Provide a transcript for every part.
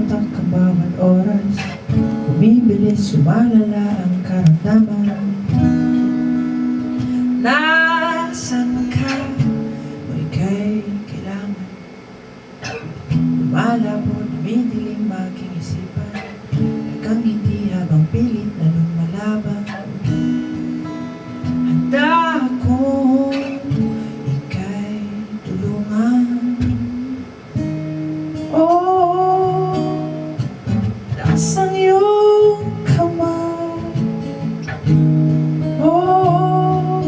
tumatak ang bawat oras, bumibilis, lumalala ang karamdaman. Nasaan ka? O ika'y kailangan. Lumalabo, dumidilim aking isipan, nagkangiti habang pilit na lumalaban. Handa akong ika'y tulungan. Oh, nasaan iyong kamay? Oh,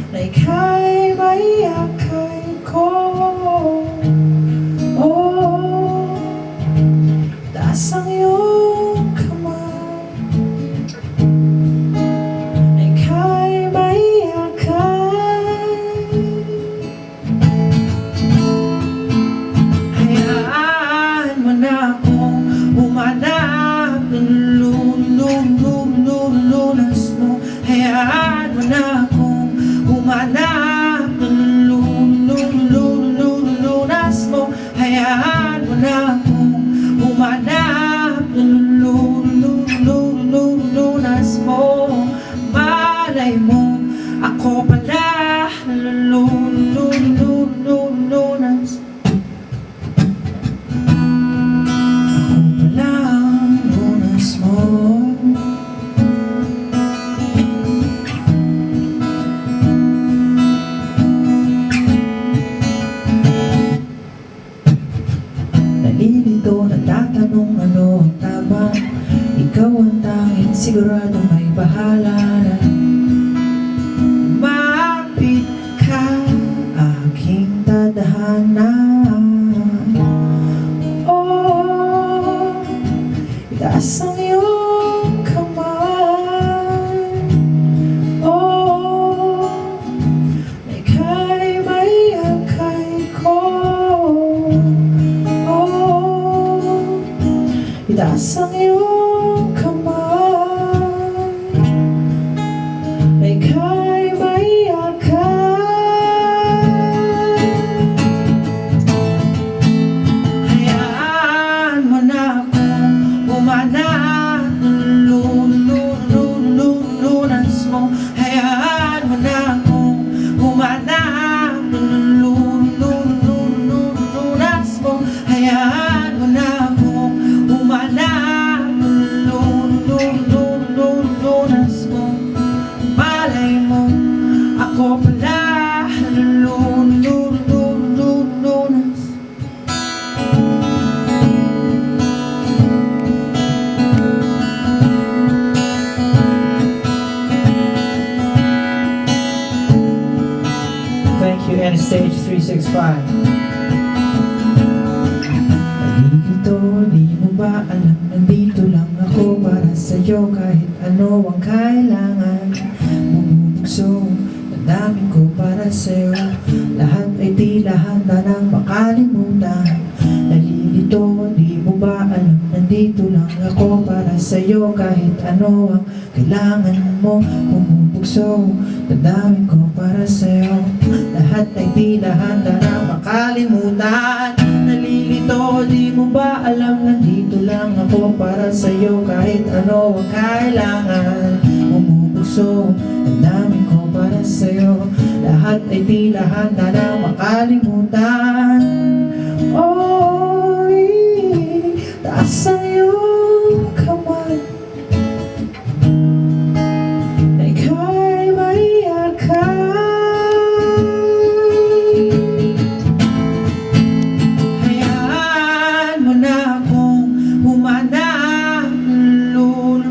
na ika'y maiyakay ko. Oh, nasaan iyong kamay? Na ika'y maiyakay. Hayaan mo na akong humanap ng lunas mo. Hayaan mo na akong humanap ng lunas mo. Hayaan mo na akong humanap ng lunas mo. Malay mo, ako pala lunas. Lunas mo. Nalilito, natatanong ano ang tama. Ikaw ang tanging sigurado may bahala na. Mapit ka, aking tadhana. Itaas ang iyong kamay. Oh, na ika'y maiyakay ko. Oh, itaas ang iyong kamay. Na ika'y maiyakay. Hayaan mo na humanap ng lunas mo. Hayaan mo na akong humanap ng lunas mo. Hayaan mo na akong humanap ng lunas mo. Malay mo, ako pala ng lunas. Thank you, and stage 365. Nalilito, di mo ba alam, nandito lang ako para sa'yo kahit ano ang kailangan. Bumubugso, damdamin ko para sa'yo, lahat ay tila handa nang makalimutan. Nalilito, di mo ba alam, nandito lang ako para sa'yo kahit ano ang kailangan mo. Bumubugso, damdamin ko para sa'yo, lahat ay tila handa nang makalimutan. Nalilito, di mo ba alam, nandito lang ako para sa'yo kahit ano ang kailangan. Bumubugso, damdamin ko para sa'yo, lahat ay tila handa nang makalimutan. Oy, taas ang iyong kamay. Na ika'y maiyakay. Hayaan mo na akong humanap ng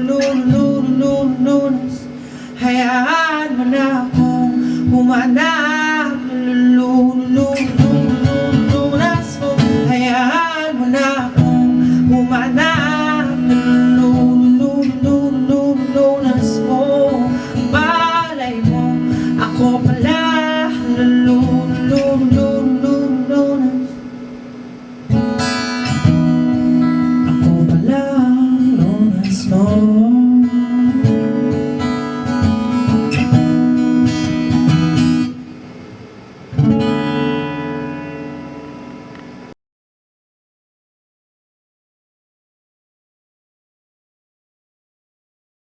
lunas. Hayaan mo na akong humanap ng lunas mo. Hayaan mo na akong humanap ng lunas mo. Malay mo, ako